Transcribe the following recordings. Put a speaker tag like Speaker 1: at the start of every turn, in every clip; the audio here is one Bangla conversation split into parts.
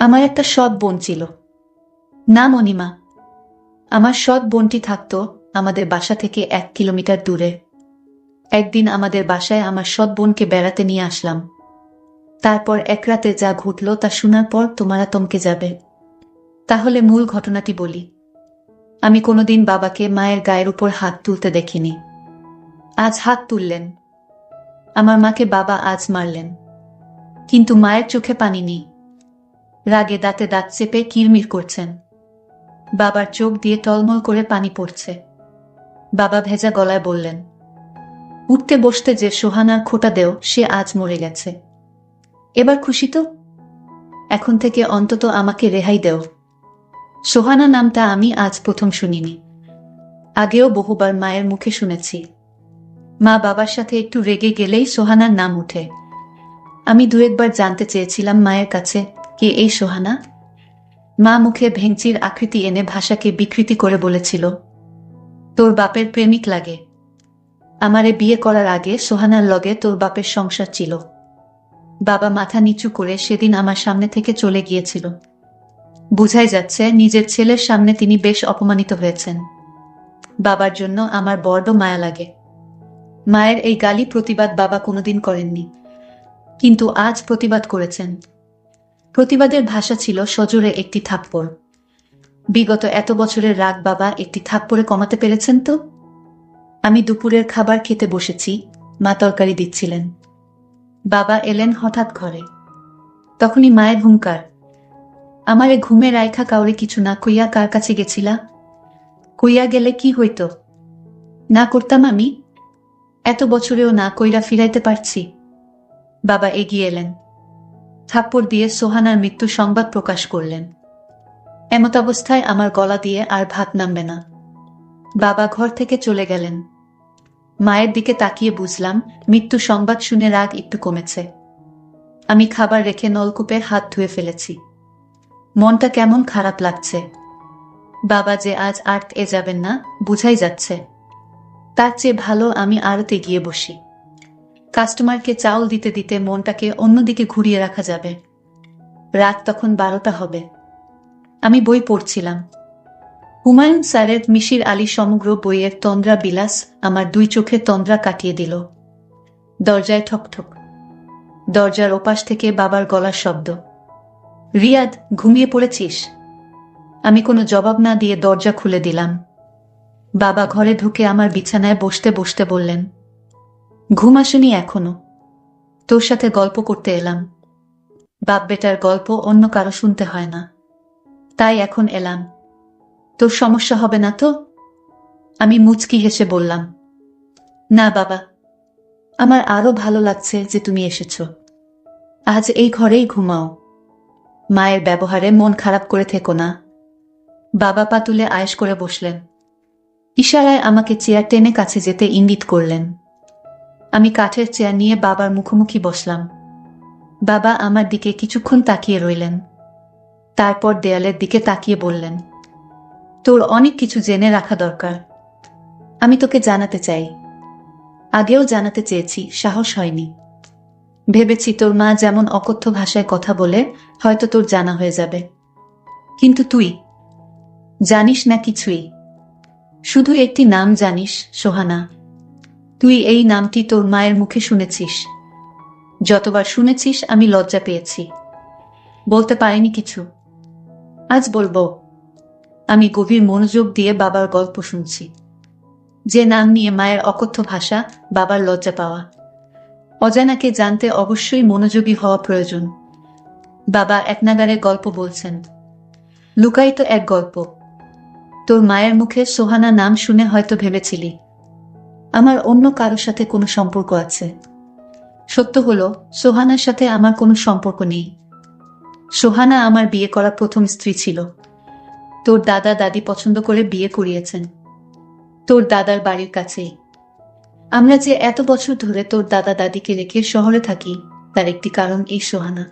Speaker 1: আমার একটা সৎ বোন ছিল, নাম অনিমা। আমার সৎ বোনটি থাকতো আমাদের বাসা থেকে 1 কিলোমিটার দূরে। একদিন আমাদের বাসায় আমার সৎ বোনকে বেড়াতে নিয়ে আসলাম। তারপর এক রাতে যা ঘটল তা শোনার পর তোমরা থমকে যাবে। তাহলে মূল ঘটনাটি বলি। আমি কোনোদিন বাবাকে মায়ের গায়ের উপর হাত তুলতে দেখিনি। আজ হাত তুললেন। আমার মাকে বাবা আজ মারলেন, কিন্তু মায়ের চোখে পানি নেই। রাগে দাঁতে দাঁত চেপে কিরমির করছেন। বাবার চোখ দিয়ে টলমল করে পানি পড়ছে। বাবা ভেজা গলায় বললেন, উঠতে বসতে যে সোহানার খোঁটা দেও সে আজ মরে গেছে। এবার খুশি তো? এখন থেকে অন্তত আমাকে রেহাই দেও। সোহানা নামটা আমি আজ প্রথম শুনিনি। আগেও বহুবার মায়ের মুখে শুনেছি। মা বাবার সাথে একটু রেগে গেলেই সোহানার নাম উঠে। আমি দু একবার জানতে চেয়েছিলাম মায়ের কাছে, কে এই সোহানা? মা মুখে ভেঙচির আকৃতি এনে ভাষাকে বিকৃতি করে বলেছিল, তোর বাপের প্রেমিক লাগে। আমারে বিয়ে করার আগে সোহানার লগে তোর বাপের সংসার ছিল। বাবা মাথা নিচু করে সেদিন আমার সামনে থেকে চলে গিয়েছিল। বুঝাই যাচ্ছে নিজের ছেলের সামনে তিনি বেশ অপমানিত হয়েছেন। বাবার জন্য আমার বড্ড মায়া লাগে। মায়ের এই গালি প্রতিবাদ বাবা কোনোদিন করেননি, কিন্তু আজ প্রতিবাদ করেছেন। প্রতিবাদের ভাষা ছিল সজোরে একটি থাপ্পড়। বিগত এত বছরের রাগ বাবা একটি থাপ্পড়ে কমাতে পেরেছেন তো? আমি দুপুরের খাবার খেতে বসেছি, মা তরকারি দিচ্ছিলেন। বাবা এলেন হঠাৎ ঘরে। তখনই মায়ের হুঙ্কার, আমারে ঘুমে রাইখা কাউরে কিছু না কইয়া কার কাছে গেছিলা? কইয়া গেলে কি হইত? না করতাম আমি? এত বছরেও না কইরা ফিরাইতে পারছি? বাবা এগিয়ে এলেন, থাপ্পড় দিয়ে সোহানার মৃত্যু সংবাদ প্রকাশ করলেন। এমত অবস্থায় আমার গলা দিয়ে আর ভাত নামবে না। বাবা ঘর থেকে চলে গেলেন। মায়ের দিকে তাকিয়ে বুঝলাম মৃত্যু সংবাদ শুনে রাগ একটু কমেছে। আমি খাবার রেখে নলকূপে হাত ধুয়ে ফেলেছি। মনটা কেমন খারাপ লাগছে। বাবা যে আজ আর এ যাবেন না বুঝাই যাচ্ছে। তার চেয়ে ভালো আমি আড়তে গিয়ে বসি। কাস্টমারকে চাউল দিতে দিতে মনটাকে অন্যদিকে ঘুরিয়ে রাখা যাবে। রাত তখন 12টা হবে। আমি বই পড়ছিলাম। হুমায়ুন স্যারের মিশির আলী সমগ্র বইয়ের তন্দ্রা বিলাস আমার দুই চোখের তন্দ্রা কাটিয়ে দিল। দরজায় ঠকঠক। দরজার ওপাশ থেকে বাবার গলার শব্দ, রিয়াদ, ঘুমিয়ে পড়েছিস? আমি কোনো জবাব না দিয়ে দরজা খুলে দিলাম। বাবা ঘরে ঢুকে আমার বিছানায় বসতে বসতে বললেন, ঘুম আসেনি এখনো? তোর সাথে গল্প করতে এলাম। বাপ বেটার গল্প অন্য কারো শুনতে হয় না, তাই এখন এলাম। তোর সমস্যা হবে না তো? আমি মুচকি হেসে বললাম, না বাবা, আমার আরো ভালো লাগছে যে তুমি এসেছো। আজ এই ঘরেই ঘুমাও। মায়ের ব্যবহারে মন খারাপ করে থেকো না। বাবা পা তুলে আয়েশ করে বসলেন। ইশারায় আমাকে চেয়ার টেনে কাছে যেতে ইঙ্গিত করলেন। আমি কাঠের চেয়ার নিয়ে বাবার মুখোমুখি বসলাম। বাবা আমার দিকে কিছুক্ষণ তাকিয়ে রইলেন। তারপর দেয়ালের দিকে তাকিয়ে বললেন, তোর অনেক কিছু জেনে রাখা দরকার। আমি তোকে জানাতে চাই। আগেও জানাতে চেয়েছি, সাহস হয়নি। ভেবেছি তোর মা যেমন অকথ্য ভাষায় কথা বলে হয়তো তোর জানা হয়ে যাবে, কিন্তু তুই জানিস না কিছুই। শুধু একটি নাম জানিস, সোহানা। তুই এই নামটি তোর মায়ের মুখে শুনেছিস। যতবার শুনেছিস আমি লজ্জা পেয়েছি, বলতে পারিনি কিছু। আজ বলবো। আমি গভীর মনোযোগ দিয়ে বাবার গল্প শুনছি। যে নাম নিয়ে মায়ের অকথ্য ভাষা, বাবার লজ্জা পাওয়া। অজানাকে জানতে অবশ্যই মনোযোগী হওয়া প্রয়োজন। বাবা একনাগারে গল্প বলছেন। লুকায়িত এক গল্প। তোর মায়ের মুখে সোহানা নাম শুনে হয়তো ভেবেছিলি আমার অন্য কারো সাথে কোনো সম্পর্ক আছে। সত্য হলো, সোহানার সাথে আমার কোনো সম্পর্ক নেই। সোহানা আমার বিয়ে করা প্রথম স্ত্রী ছিল। তোর দাদা দাদি পছন্দ করে বিয়ে করিয়েছেন, তোর দাদার বাড়ির কাছেই। আমরা যে এত বছর ধরে তোর দাদা দাদিকে রেখে শহরে থাকি তার একটি কারণ এই সোহানা।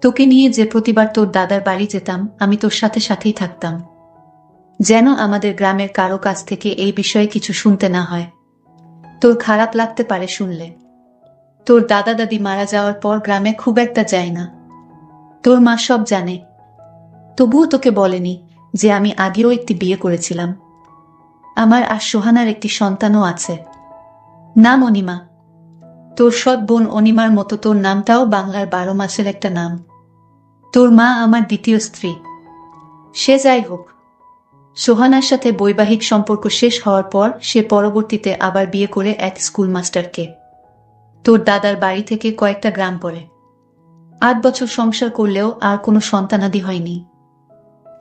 Speaker 1: তোকে নিয়ে যে প্রতিবার তোর দাদার বাড়ি যেতাম আমি তোর সাথে সাথেই থাকতাম, যেন আমাদের গ্রামের কারো কাছ থেকে এই বিষয়ে কিছু শুনতে না হয়। তোর খারাপ লাগতে পারে শুনলে। তোর দাদা দাদি মারা যাওয়ার পর গ্রামে খুব একটা যায় না। তোর মা সব জানে, তবুও তোকে বলেনি যে আমি আগেও একটি বিয়ে করেছিলাম। আমার আর সোহানার একটি সন্তানও আছে। নাম অনিমা। তোর সৎ বোন অনিমার মতো তোর নামটাও বাংলার 12 মাসের একটা নাম। তোর মা আমার দ্বিতীয় স্ত্রী। সে যাই হোক, সোহানার সাথে বৈবাহিক সম্পর্ক শেষ হওয়ার পর সে পরবর্তীতে আবার বিয়ে করে এক স্কুল মাস্টারকে। তোর দাদার বাড়ি থেকে কয়েকটা গ্রাম পরে 8 বছর সংসার করলেও আর কোনো সন্তানাদি হয়নি।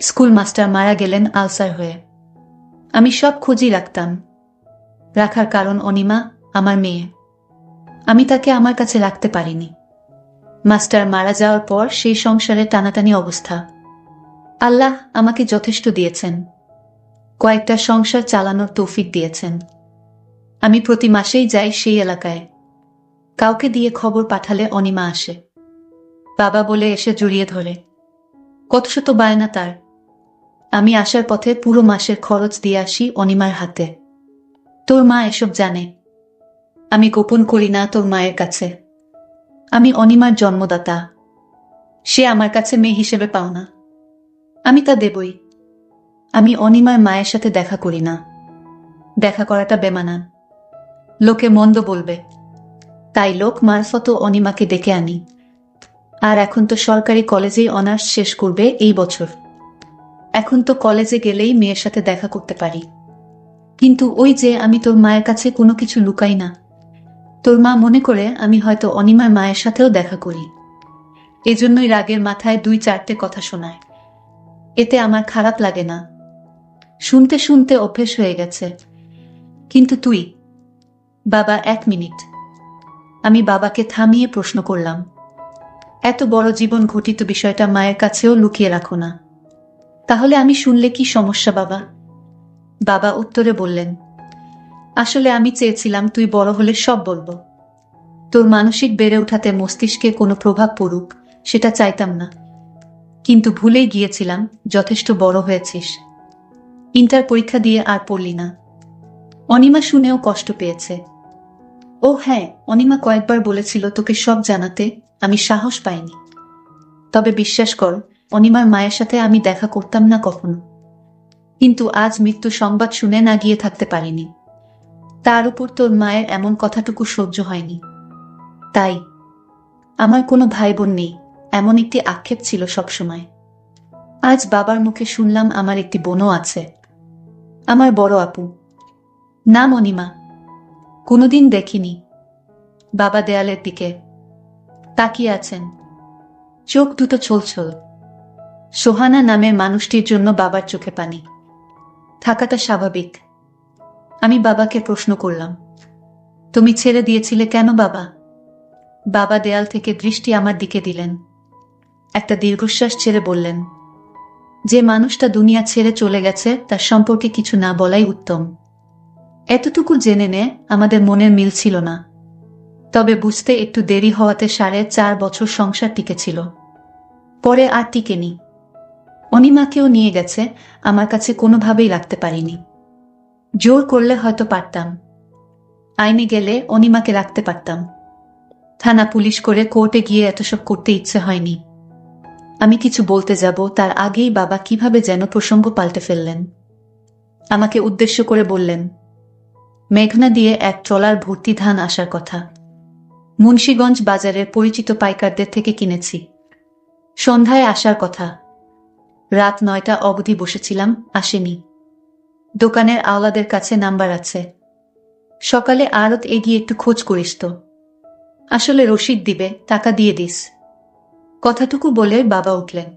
Speaker 1: স্কুল মাস্টার মারা গেলেন আলসার হয়ে। আমি সব খোঁজই রাখতাম। রাখার কারণ অনিমা আমার মেয়ে। আমি তাকে আমার কাছে রাখতে পারিনি। মাস্টার মারা যাওয়ার পর সেই সংসারে টানাটানি অবস্থা। আল্লাহ আমাকে যথেষ্ট দিয়েছেন, কয়েকটা সংসার চালানোর তৌফিক দিয়েছেন। আমি প্রতি মাসেই যাই সেই এলাকায়। কাউকে দিয়ে খবর পাঠালে অনিমা আসে। বাবা বলে এসে জড়িয়ে ধরে। কত শত বায়না তার। আমি আসার পথে পুরো মাসের খরচ দিয়ে আসি অনিমার হাতে। তোর মা এসব জানে। আমি গোপন করি না তোর মায়ের কাছে। আমি অনিমার জন্মদাতা। সে আমার কাছে মেয়ে হিসেবে পাও না। আমি তা দেবই। আমি অনিমার মায়ের সাথে দেখা করি না। দেখা করাটা বেমানান। লোকে মন্দ বলবে। তাই লোক মারফত অনিমাকে ডেকে আনি। আর এখন তো সরকারি কলেজেই অনার্স শেষ করবে এই বছর। এখন তো কলেজে গেলেই মেয়ের সাথে দেখা করতে পারি। কিন্তু ওই যে আমি তোর মায়ের কাছে কোনো কিছু লুকাই না। তোর মা মনে করে আমি হয়তো অনিমার মায়ের সাথেও দেখা করি। এজন্যই রাগের মাথায় 2-4টে কথা শোনায়। এতে আমার খারাপ লাগে না। শুনতে শুনতে অভ্যেস হয়ে গেছে। কিন্তু তুই? বাবা, 1 মিনিট। আমি বাবাকে থামিয়ে প্রশ্ন করলাম, এত বড় জীবন ঘটিত বিষয়টা মায়ের কাছেও লুকিয়ে রাখো না? তাহলে আমি শুনলে কি সমস্যা বাবা? বাবা উত্তরে বললেন, আসলে আমি চেয়েছিলাম তুই বড় হলে সব বলবো। তোর মানসিক বেড়ে ওঠাতে মস্তিষ্কে কোনো প্রভাব পড়ুক, সেটা চাইতাম না। কিন্তু ভুলেই গিয়েছিলাম, যথেষ্ট বড় হয়েছিস। ইন্টার পরীক্ষা দিয়ে আর পড়লি না। অনিমা শুনেও কষ্ট পেয়েছে। ও হ্যাঁ, অনিমা কয়েকবার বলেছিল তোকে সব জানাতে, আমি সাহস পাইনি। তবে বিশ্বাস কর, অনিমার মায়ের সাথে আমি দেখা করতাম না কখনো। কিন্তু আজ মৃত্যু সংবাদ শুনে না গিয়ে থাকতে পারিনি। তার উপর তোর মায়ের এমন কথাটুকু সহ্য হয়নি। তাই আমার কোনো ভাই বোন নেই, এমন একটি আক্ষেপ ছিল সবসময়। আজ বাবার মুখে শুনলাম আমার একটি বোনও আছে। আমার বড় আপু। নাম অনিমা। কোনোদিন দেখিনি। বাবা দেয়ালের দিকে তাকিয়ে আছেন, চোখ দুটো ছলছল। সোহানা নামের মানুষটির জন্য বাবার চোখে পানি। থাকাটা স্বাভাবিক। আমি বাবাকে প্রশ্ন করলাম, তুমি ছেড়ে দিয়েছিলে কেন বাবা? বাবা দেয়াল থেকে দৃষ্টি আমার দিকে দিলেন। একটা দীর্ঘশ্বাস ছেড়ে বললেন, যে মানুষটা দুনিয়া ছেড়ে চলে গেছে তার সম্পর্কে কিছু না বলাই উত্তম। এতটুকু জেনে নে আমাদের মনের মিল ছিল না। তবে বুঝতে একটু দেরি হওয়াতে 4.5 বছর সংসার টিকেছিল। পরে আর টিকেনি। অনিমাকেও নিয়ে গেছে, আমার কাছে কোনোভাবেই রাখতে পারিনি। জোর করলে হয়তো পারতাম। আইনে গেলে অনিমাকে রাখতে পারতাম। থানা পুলিশ করে কোর্টে গিয়ে এতসব করতে ইচ্ছে হয়নি। আমি কিছু বলতে যাব তার আগেই বাবা কিভাবে যেন প্রসঙ্গ পাল্টে ফেললেন। আমাকে উদ্দেশ্য করে বললেন, মেঘনা দিয়ে এক ট্রলার ভর্তি ধান আসার কথা। মুন্সীগঞ্জ বাজারের পরিচিত পাইকারদের থেকে কিনেছি। সন্ধ্যায় আসার কথা। রাত 9টা অবধি বসেছিলাম, আসেনি। দোকানের আওলাদের কাছে নাম্বার আছে। সকালে আড়ত এগিয়ে একটু খোঁজ করিস তো। আসলে রসিদ দিবে, টাকা দিয়ে দিস। কথাটুকু বলে বাবা উঠলেন।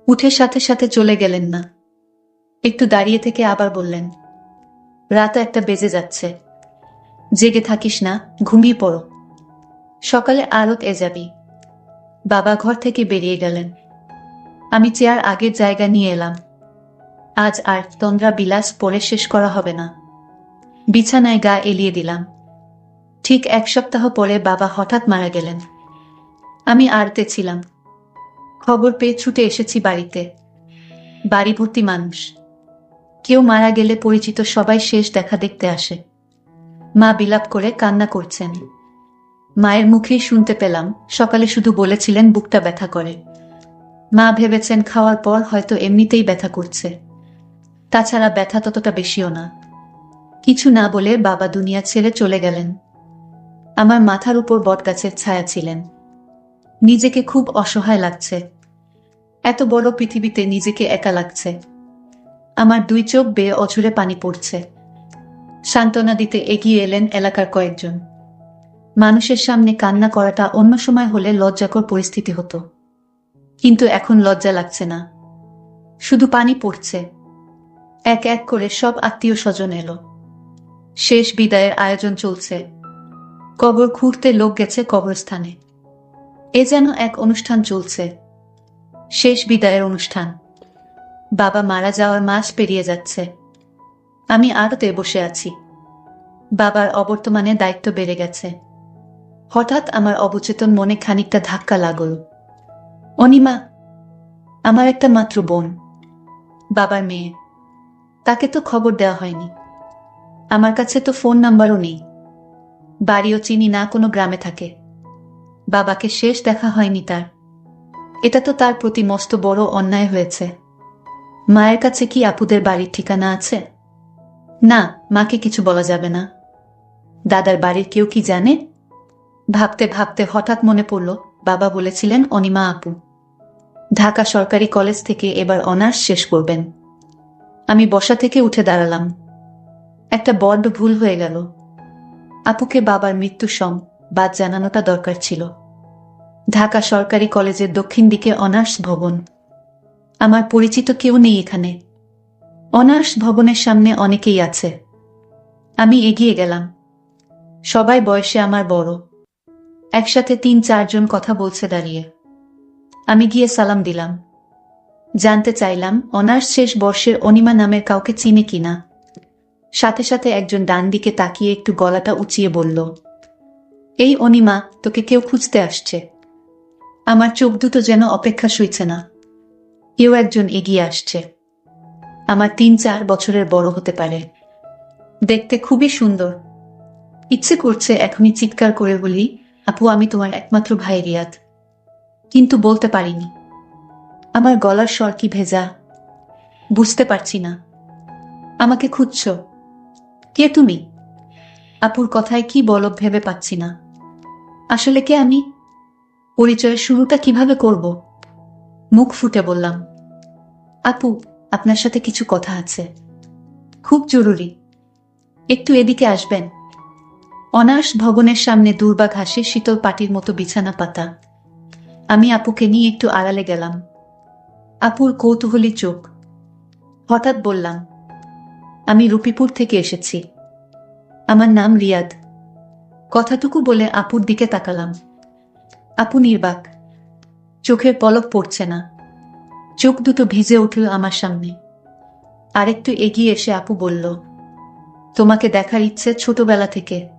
Speaker 1: উঠে সাথে সাথে চলে গেলেন না। একটু দাঁড়িয়ে থেকে আবার বললেন, রাত 1টা বেজে যাচ্ছে। জেগে থাকিস না, ঘুমিয়ে পড়ো। সকালে আড়ত যাবি। বাবা ঘর থেকে বেরিয়ে গেলেন। আমি চেয়ার আগের জায়গা নিয়ে এলাম। আজ আর তন্দ্রা বিলাস পরে শেষ করা হবে না। বিছানায় গা এলিয়ে দিলাম। ঠিক 1 সপ্তাহ পরে বাবা হঠাৎ মারা গেলেন। আমি আড়তে ছিলাম। খবর পেয়ে ছুটে এসেছি বাড়িতে। বাড়ি ভর্তি মানুষ। কেউ মারা গেলে পরিচিত সবাই শেষ দেখা দেখতে আসে। মা বিলাপ করে কান্না করছেন। মায়ের মুখেই শুনতে পেলাম, সকালে শুধু বলেছিলেন বুকটা ব্যথা করে, মা ভেবেছেন খাওয়ার পর হয়তো এমনিতেই ব্যথা করছে, তাছাড়া ব্যথা ততটা বেশিও না। কিছু না বলে বাবা দুনিয়া ছেড়ে চলে গেলেন। আমার মাথার উপর বটগাছের ছায়া ছিলেন। নিজেকে খুব অসহায় লাগছে। এত বড় পৃথিবীতে নিজেকে একা লাগছে। আমার দুই চোখ বেয়ে অঝরে পানি পড়ছে। সান্ত্বনা দিতে এগিয়ে এলেন এলাকার কয়েকজন। মানুষের সামনে কান্না করাটা অন্য সময় হলে লজ্জাকর পরিস্থিতি হতো, কিন্তু এখন লজ্জা লাগছে না, শুধু পানি পড়ছে। এক এক করে সব আত্মীয় স্বজন এলো। শেষ বিদায়ের আয়োজন চলছে। কবর খুঁড়তে লোক গেছে কবরস্থানে। এ যেন এক অনুষ্ঠান চলছে, শেষ বিদায়ের অনুষ্ঠান। বাবা মারা যাওয়ার মাস পেরিয়ে যাচ্ছে। আমি আড়তে বসে আছি। বাবার অবর্তমানে দায়িত্ব বেড়ে গেছে। হঠাৎ আমার অবচেতন মনে খানিকটা ধাক্কা লাগল। অনিমা, আমার একটা মাত্র বোন, বাবার মেয়ে। তাকে তো খবর দেওয়া হয়নি। আমার কাছে তো ফোন নাম্বারও নেই। বাড়িও চিনি না, কোনো গ্রামে থাকে। বাবাকে শেষ দেখা হয়নি তার। এটা তো তার প্রতি মস্ত বড় অন্যায় হয়েছে। মায়ের কাছে কি আপুদের বাড়ির ঠিকানা আছে? না, মাকে কিছু বলা যাবে না। দাদার বাড়ির কেউ কি জানে? ভাবতে ভাবতে হঠাৎ মনে পড়ল, বাবা বলেছিলেন অনিমা আপু ঢাকা সরকারি কলেজ থেকে এবার অনার্স শেষ করবেন। আমি বসা থেকে উঠে দাঁড়ালাম। একটা বড্ড ভুল হয়ে গেল। আপুকে বাবার মৃত্যু বাদ জানানোটা দরকার ছিল। ঢাকা সরকারি কলেজের দক্ষিণ দিকে অনার্স ভবন। আমার পরিচিত কেউ নেই এখানে। অনার্স ভবনের সামনে অনেকেই আছে। আমি এগিয়ে গেলাম। সবাই বয়সে আমার বড়। একসাথে ৩-৪ জন কথা বলছে দাঁড়িয়ে। আমি গিয়ে সালাম দিলাম। জানতে চাইলাম অনার্স শেষ বর্ষের অনিমা নামের কাউকে চিনে কিনা। সাথে সাথে একজন ডান দিকে তাকিয়ে একটু গলাটা উঁচিয়ে বলল, এই অনিমা, তোকে কেউ খুঁজতে আসছে। আমার চোখ দুটো যেন অপেক্ষা সইছে না। কেউ একজন এগিয়ে আসছে। আমার ৩-৪ বছরের বড় হতে পারে। দেখতে খুবই সুন্দর। ইচ্ছে করছে এখনই চিৎকার করে বলি, আপু আমি তোমার একমাত্র ভাই রিয়াদ। কিন্তু বলতে পারিনি। আমার গলার স্বর কি ভেজা, বুঝতে পারছি না। আমাকে খুঁজছ? কে তুমি? আপুর কথায় কি বলব ভেবে পাচ্ছি না। আসলে কে আমি? পরিচয়ের শুরুটা কিভাবে করব? মুখ ফুটে বললাম, আপু আপনার সাথে কিছু কথা আছে, খুব জরুরি। একটু এদিকে আসবেন? অনার্স ভবনের সামনে দূর্বা ঘাসে শীতল পাটির মতো বিছানা পাতা। আমি আপুকে নিয়ে একটু আড়ালে গেলাম। আপুর কৌতূহলী চোখ। হঠাৎ বললাম, আমি রূপীপুর থেকে এসেছি। আমার নাম রিয়াদ। কথাটুকু বলে আপুর দিকে তাকালাম। আপু নির্বাক, চোখের পলক পড়ছে না। চোখ দুটো ভিজে উঠল আমার সামনে। আরেকটু এগিয়ে এসে আপু বলল, তোমাকে দেখার ইচ্ছে ছোটবেলা থেকে।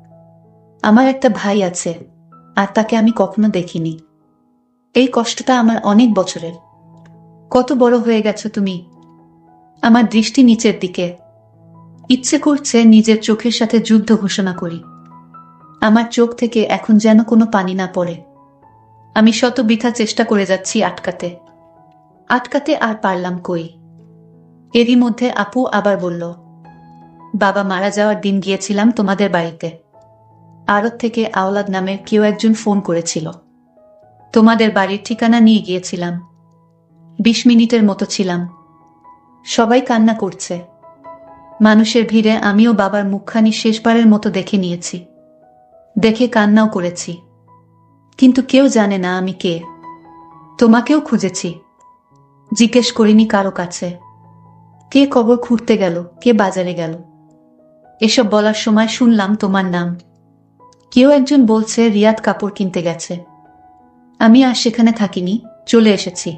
Speaker 1: আমার একটা ভাই আছে, আর তাকে আমি কখনো দেখিনি। এই কষ্টটা আমার অনেক বছরের। কত বড় হয়ে গেছো তুমি। আমার দৃষ্টি নিচের দিকে। ইচ্ছে করছে নিজের চোখের সাথে যুদ্ধ ঘোষণা করি। আমার চোখ থেকে এখন যেন কোনো পানি না পড়ে। আমি শত বৃথা চেষ্টা করে যাচ্ছি আটকাতে। আটকাতে আর পারলাম কই। এরই মধ্যে আপু আবার বলল, বাবা মারা যাওয়ার দিন গিয়েছিলাম তোমাদের বাড়িতে। আড়ত থেকে আওলাদ নামের কেউ একজন ফোন করেছিল। তোমাদের বাড়ির ঠিকানা নিয়ে গিয়েছিলাম। ২০ মিনিটের মতো ছিলাম। সবাই কান্না করছে। মানুষের ভিড়ে আমিও বাবার মুখখানি শেষবারের মতো দেখে নিয়েছি। দেখে কান্নাও করেছি। কিন্তু কেউ জানে না আমি কে। তোমাকেও খুঁজেছি, জিজ্ঞেস করিনি কারো কাছে। কে কবর খুঁড়তে গেল, কে বাজারে গেল। এসব বলার সময় শুনলাম তোমার নাম। কেউ একজন বলছে রিয়াদ কাপড় কিনতে গেছে। আমি আর সেখানে থাকিনি, চলে এসেছি।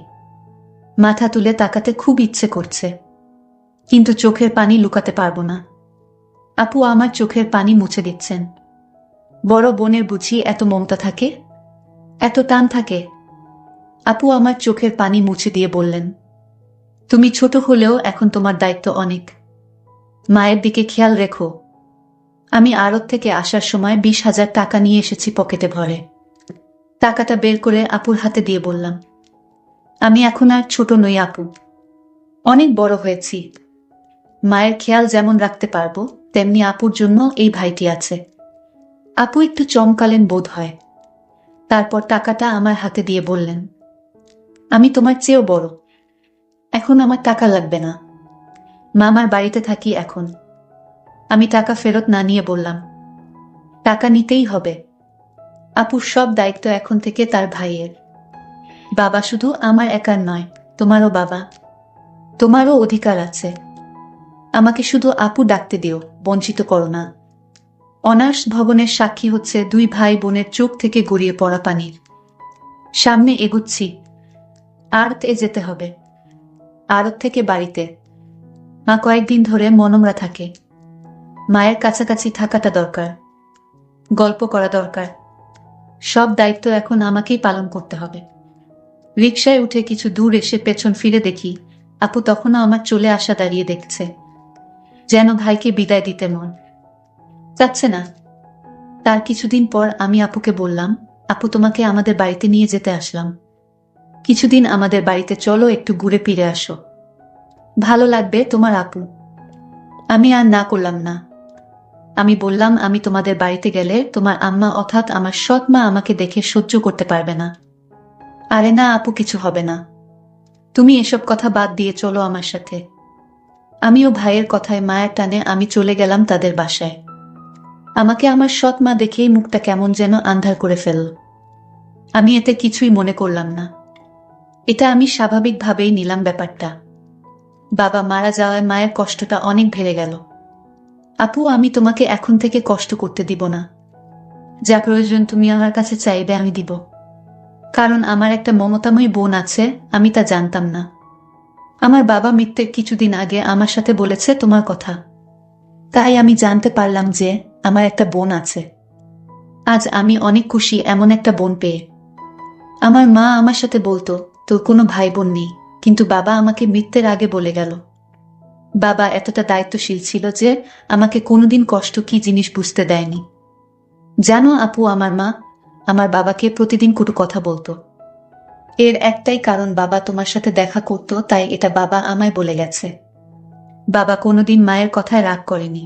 Speaker 1: মাথা তুলে তাকাতে খুব ইচ্ছে করছে, কিন্তু চোখের পানি লুকাতে পারবো না। আপু আমার চোখের পানি মুছে দিচ্ছেন। বড় বোনের বুঝি এত মমতা থাকে, এত টান থাকে? আপু আমার চোখের পানি মুছে দিয়ে বললেন, তুমি ছোট হলেও এখন তোমার দায়িত্ব অনেক। মায়ের দিকে খেয়াল রেখো। আমি আড়ত থেকে আসার সময় ২০,০০০ টাকা নিয়ে এসেছি পকেটে ভরে। টাকাটা বের করে আপুর হাতে দিয়ে বললাম, আমি এখন আর ছোট নই আপু, অনেক বড় হয়েছি। মায়ের খেয়াল যেমন রাখতে পারবো, তেমনি আপুর জন্য এই ভাইটি আছে। আপু একটু চমকালেন বোধ হয়। তারপর টাকাটা আমার হাতে দিয়ে বললেন, আমি তোমার চেয়েও বড়, এখন আমার টাকা লাগবে না। মামার বাড়িতে থাকি এখন। আমি টাকা ফেরত না নিয়ে বললাম, টাকা নিতেই হবে। আপুর সব দায়িত্ব এখন থেকে তার ভাইয়ের। বাবা শুধু আমার একার নয়, তোমারও বাবা, তোমারও অধিকার আছে। আমাকে শুধু আপু ডাকতে দিও, বঞ্চিত করো না। অনার্স ভবনের সাক্ষী হচ্ছে দুই ভাই বোনের চোখ থেকে গড়িয়ে পড়া পানির। সামনে এগুচ্ছি। আড়তে যেতে হবে, আড়ত থেকে বাড়িতে। মা কয়েকদিন ধরে মনমরা থাকে। মায়ের কাছাকাছি থাকাটা দরকার, গল্প করা দরকার। সব দায়িত্ব এখন আমাকেই পালন করতে হবে। রিকশায় উঠে কিছু দূর এসে পেছন ফিরে দেখি আপু তখনও আমার চলে আসা দাঁড়িয়ে দেখছে, যেন ভাইকে বিদায় দিতে মন চাচ্ছে না। তার কিছুদিন পর আমি আপুকে বললাম, আপু তোমাকে আমাদের বাড়িতে নিয়ে যেতে আসলাম। কিছুদিন আমাদের বাড়িতে চলো, একটু ঘুরে ফিরে আসো, ভালো লাগবে তোমার আপু। আমি আর না করলাম না। আমি বললাম, আমি তোমাদের বাড়িতে গেলে তোমার আম্মা অর্থাৎ আমার সৎ মা আমাকে দেখে সহ্য করতে পারবে না। আরে না আপু, কিছু হবে না, তুমি এসব কথা বাদ দিয়ে চলো আমার সাথে। আমিও ভাইয়ের কথায় মায়ের টানে আমি চলে গেলাম তাদের বাসায়। আমাকে আমার সৎ মা দেখেই মুখটা কেমন যেন আন্ধার করে ফেলল। আমি এতে কিছুই মনে করলাম না। এটা আমি স্বাভাবিকভাবেই নিলাম ব্যাপারটা। বাবা মারা যাওয়ায় মায়ের কষ্টটা অনেক বেড়ে গেল। আপু, আমি তোমাকে এখন থেকে কষ্ট করতে দিব না। যা প্রয়োজন তুমি আমার কাছে চাইবে, আমি দিব। কারণ আমার একটা মমতাময়ী বোন আছে, আমি তা জানতাম না। আমার বাবা মৃত্যুর কিছুদিন আগে আমার সাথে বলেছে তোমার কথা, তাই আমি জানতে পারলাম যে আমার একটা বোন আছে। আজ আমি অনেক খুশি এমন একটা বোন পেয়ে। আমার মা আমার সাথে বলতো তোর কোনো ভাই বোন নেই, কিন্তু বাবা আমাকে মৃত্যুর আগে বলে গেল। বাবা এতটা দায়িত্বশীল ছিল যে আমাকে কোনোদিন কষ্ট কি জিনিস বুঝতে দেয়নি। জানো আপু, আমার মা আমার বাবাকে প্রতিদিন কটু কথা বলতো। এর একটাই কারণ, বাবা তোমার সাথে দেখা করতো, তাই এটা বাবা আমায় বলে গেছে। বাবা কোনোদিন মায়ের কথায় রাগ করেনি।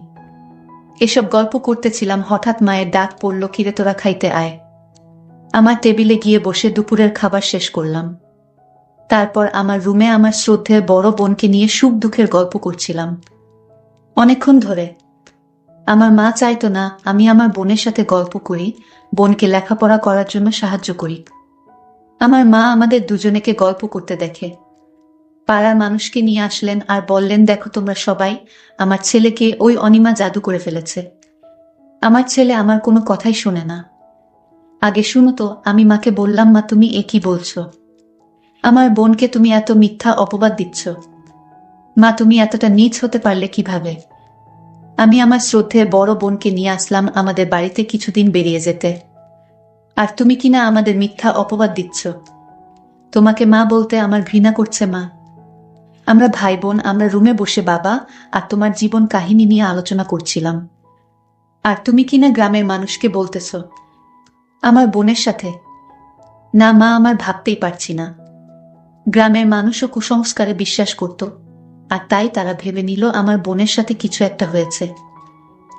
Speaker 1: এসব গল্প করতেছিলাম, হঠাৎ মায়ের ডাক পড়ল, কিরে তোরা খাইতে আয়। আমার টেবিলে গিয়ে বসে দুপুরের খাবার শেষ করলাম। তারপর আমার রুমে আমার শ্রদ্ধেয় বড় বোনকে নিয়ে সুখ দুঃখের গল্প করছিলাম অনেকক্ষণ ধরে। আমার মা চাইতো না আমি আমার বোনের সাথে গল্প করি, বোনকে লেখাপড়া করার জন্য সাহায্য করি। আমার মা আমাদের দুজনেকে গল্প করতে দেখে। পাড়ার মানুষকে নিয়ে আসলেন আর বললেন, দেখো তোমরা সবাই, আমার ছেলেকে ওই অনিমা জাদু করে ফেলেছে। আমার ছেলে আমার কোনো কথাই শোনে না। আগে শুনো তো, আমি মাকে বললাম, মা তুমি এ কি বলছো? আমার বোনকে তুমি এত মিথ্যা অপবাদ দিচ্ছ। মা তুমি এতটা নীচ হতে পারলে কিভাবে? আমি আমার শ্রদ্ধেয় বড় বোনকে নিয়ে আসলাম আমাদের বাড়িতে কিছুদিন বেরিয়ে যেতে, আর তুমি কিনা আমাদের মিথ্যা অপবাদ দিচ্ছ। তোমাকে মা বলতে আমার ঘৃণা করছে মা। আমরা ভাই বোন, আমরা রুমে বসে বাবা আর তোমার জীবন কাহিনী নিয়ে আলোচনা করছিলাম, আর তুমি কিনা গ্রামের মানুষকে বলতেছ আমার বোনের সাথে। না মা, আমার ভাবতেই পারছি না। গ্রামের মানুষও কুসংস্কারে বিশ্বাস করত, আর তাই তারা ভেবে নিল আমার বোনের সাথে কিছু একটা হয়েছে।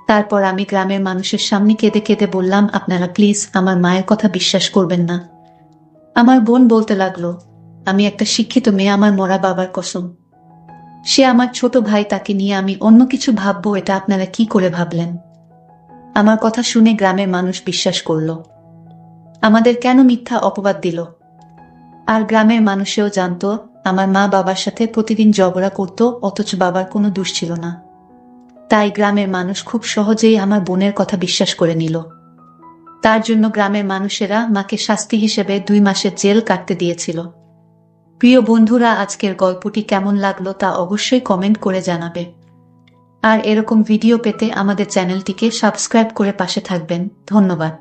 Speaker 1: তারপর আমি গ্রামের মানুষের সামনে কেঁদে কেঁদে বললাম, আপনারা প্লিজ আমার মায়ের কথা বিশ্বাস করবেন না। আমার বোন বলতে লাগলো, আমি একটা শিক্ষিত মেয়ে, আমার মরা বাবার কসম। সে আমার ছোট ভাই, তাকে নিয়ে আমি অন্য কিছু ভাববো, এটা আপনারা কি করে ভাবলেন? আমার কথা শুনে গ্রামের মানুষ বিশ্বাস করলো। আমাদের কেন মিথ্যা অপবাদ দিল? আর গ্রামের মানুষেও জানতো আমার মা বাবার সাথে প্রতিদিন ঝগড়া করত, অথচ বাবার কোনো দোষ ছিল না। তাই গ্রামের মানুষ খুব সহজেই আমার বোনের কথা বিশ্বাস করে নিল। তার জন্য গ্রামের মানুষেরা মাকে শাস্তি হিসেবে 2 মাসের জেল কাটতে দিয়েছিল। প্রিয় বন্ধুরা, আজকের গল্পটি কেমন লাগলো তা অবশ্যই কমেন্ট করে জানাবে। আর এরকম ভিডিও পেতে আমাদের চ্যানেলটিকে সাবস্ক্রাইব করে পাশে থাকবেন। ধন্যবাদ।